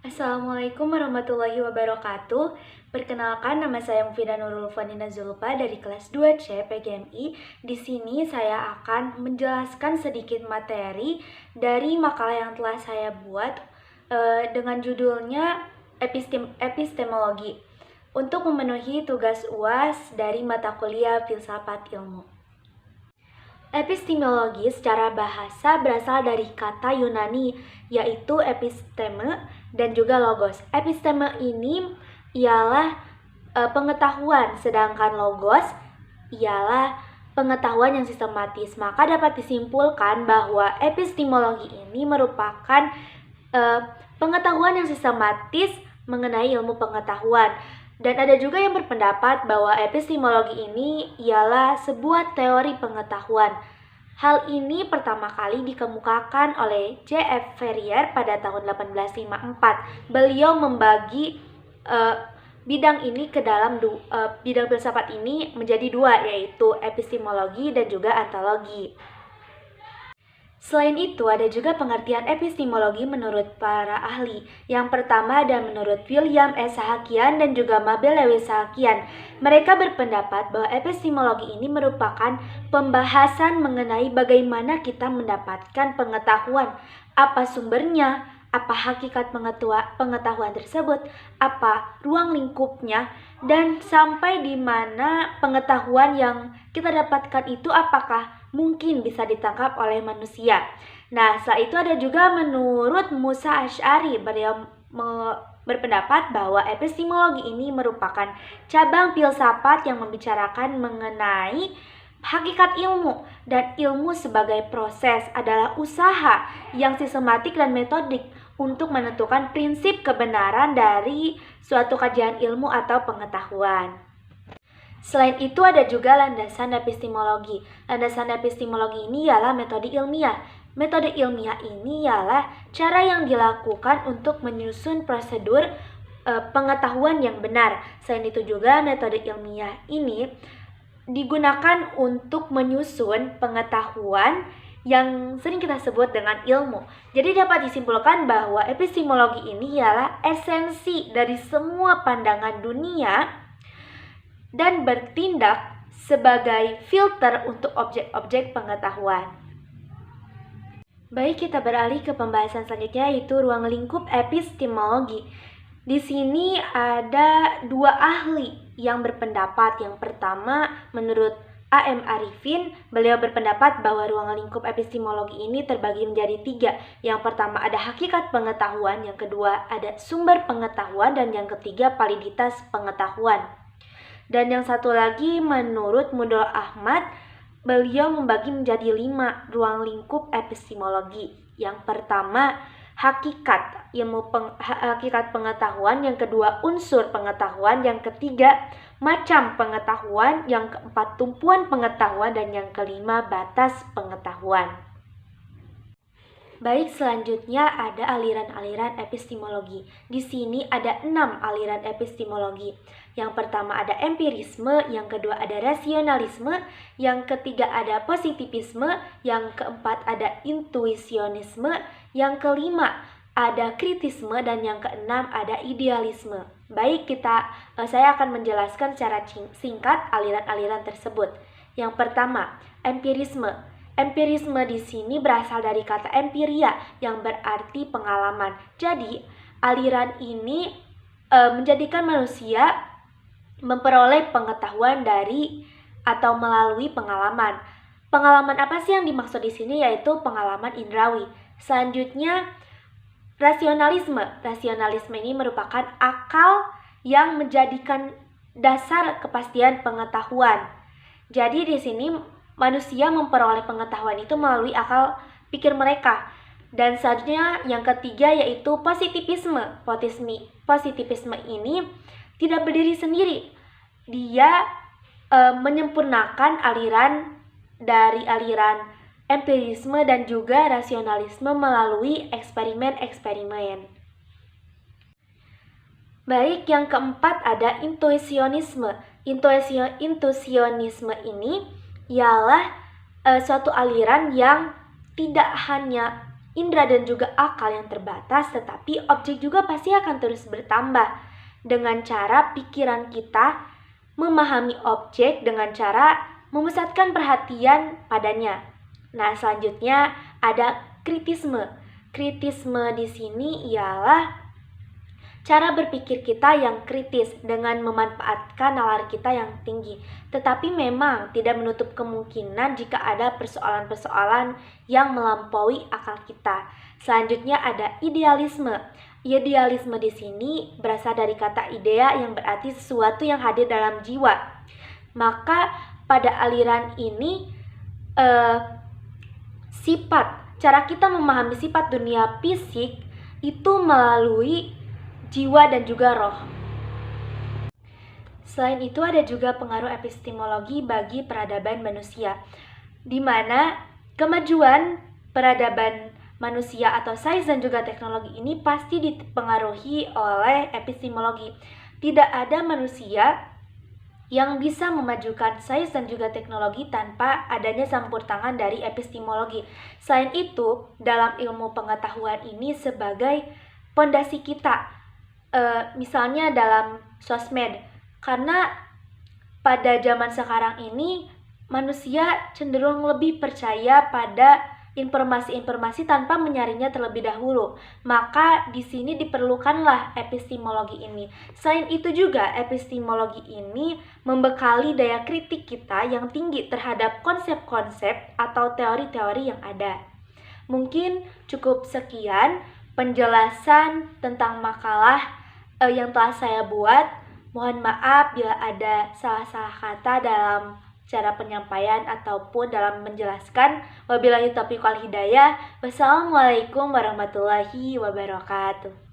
Assalamualaikum warahmatullahi wabarakatuh. Perkenalkan, nama saya Mufidah Nurul Fanina Zulfa dari kelas 2C PGMI. Di sini saya akan menjelaskan sedikit materi dari makalah yang telah saya buat dengan judulnya epistemologi untuk memenuhi tugas UAS dari mata kuliah Filsafat Ilmu. Epistemologi secara bahasa berasal dari kata Yunani, yaitu episteme dan juga logos. Episteme ini ialah pengetahuan, sedangkan logos ialah pengetahuan yang sistematis. Maka dapat disimpulkan bahwa epistemologi ini merupakan pengetahuan yang sistematis mengenai ilmu pengetahuan. Dan ada juga yang berpendapat bahwa epistemologi ini ialah sebuah teori pengetahuan. Hal ini pertama kali dikemukakan oleh J.F. Ferrier pada tahun 1854. Beliau membagi bidang ini ke dalam bidang filsafat ini menjadi dua, yaitu epistemologi dan juga ontologi. Selain itu, ada juga pengertian epistemologi menurut para ahli. Yang pertama ada menurut William S. Sahakian dan juga Mabel Lewis Sahakian. Mereka berpendapat bahwa epistemologi ini merupakan pembahasan mengenai bagaimana kita mendapatkan pengetahuan, apa sumbernya, apa hakikat pengetahuan tersebut, apa ruang lingkupnya, dan sampai di mana pengetahuan yang kita dapatkan itu apakah mungkin bisa ditangkap oleh manusia. Nah, setelah itu ada juga menurut Musa Asy'ari. Beliau berpendapat bahwa epistemologi ini merupakan cabang filsafat yang membicarakan mengenai hakikat ilmu, dan ilmu sebagai proses adalah usaha yang sistematik dan metodik untuk menentukan prinsip kebenaran dari suatu kajian ilmu atau pengetahuan. Selain itu ada juga landasan epistemologi. Landasan epistemologi ini ialah metode ilmiah. Metode ilmiah ini ialah cara yang dilakukan untuk menyusun prosedur pengetahuan yang benar. Selain itu juga metode ilmiah ini digunakan untuk menyusun pengetahuan yang sering kita sebut dengan ilmu. Jadi dapat disimpulkan bahwa epistemologi ini ialah esensi dari semua pandangan dunia dan bertindak sebagai filter untuk objek-objek pengetahuan. Baik, kita beralih ke pembahasan selanjutnya, yaitu ruang lingkup epistemologi. Di sini ada dua ahli yang berpendapat. Yang pertama, menurut A.M. Arifin, beliau berpendapat bahwa ruang lingkup epistemologi ini terbagi menjadi tiga. Yang pertama ada hakikat pengetahuan, yang kedua ada sumber pengetahuan, dan yang ketiga validitas pengetahuan. Dan yang satu lagi menurut Mudol Ahmad, beliau membagi menjadi 5 ruang lingkup epistemologi. Yang pertama hakikat hakikat pengetahuan, yang kedua unsur pengetahuan, yang ketiga macam pengetahuan, yang keempat tumpuan pengetahuan, dan yang kelima batas pengetahuan. Baik, selanjutnya ada aliran-aliran epistemologi. Di sini ada 6 aliran epistemologi. Yang pertama ada empirisme, yang kedua ada rasionalisme, yang ketiga ada positivisme, yang keempat ada intuisionisme, yang kelima ada kritisme, dan yang keenam ada idealisme. Baik, saya akan menjelaskan secara singkat aliran-aliran tersebut. Yang pertama, empirisme. Empirisme di sini berasal dari kata empiria yang berarti pengalaman. Jadi, aliran ini menjadikan manusia memperoleh pengetahuan dari atau melalui pengalaman. Pengalaman apa sih yang dimaksud di sini? Yaitu pengalaman indrawi. Selanjutnya, rasionalisme. Rasionalisme ini merupakan akal yang menjadikan dasar kepastian pengetahuan. Jadi di sini manusia memperoleh pengetahuan itu melalui akal pikir mereka. Dan selanjutnya yang ketiga yaitu positivisme. Positivisme ini tidak berdiri sendiri. Dia menyempurnakan aliran dari aliran empirisme dan juga rasionalisme melalui eksperimen-eksperimen. Baik, yang keempat ada intuisionisme. Intuisionisme ini ialah suatu aliran yang tidak hanya indera dan juga akal yang terbatas, tetapi objek juga pasti akan terus bertambah. Dengan cara pikiran kita memahami objek dengan cara memusatkan perhatian padanya. Nah, selanjutnya ada kritisme. Kritisme di sini ialah cara berpikir kita yang kritis dengan memanfaatkan nalar kita yang tinggi. Tetapi memang tidak menutup kemungkinan jika ada persoalan-persoalan yang melampaui akal kita. Selanjutnya ada idealisme. Idealisme di sini berasal dari kata idea yang berarti sesuatu yang hadir dalam jiwa. Maka pada aliran ini cara kita memahami sifat dunia fisik itu melalui jiwa dan juga roh. Selain itu ada juga pengaruh epistemologi bagi peradaban manusia, di mana kemajuan peradaban manusia atau sains dan juga teknologi ini pasti dipengaruhi oleh epistemologi. Tidak ada manusia yang bisa memajukan sains dan juga teknologi tanpa adanya campur tangan dari epistemologi. Selain itu, dalam ilmu pengetahuan ini sebagai pondasi kita, misalnya dalam sosmed, karena pada zaman sekarang ini manusia cenderung lebih percaya pada informasi-informasi tanpa menyaringnya terlebih dahulu. Maka di sini diperlukanlah epistemologi ini. Selain itu juga epistemologi ini membekali daya kritik kita yang tinggi terhadap konsep-konsep atau teori-teori yang ada. Mungkin cukup sekian penjelasan tentang makalah yang telah saya buat. Mohon maaf bila ada salah-salah kata dalam cara penyampaian ataupun dalam menjelaskan. Wabillahi taufiq wal hidayah. Wassalamualaikum warahmatullahi wabarakatuh.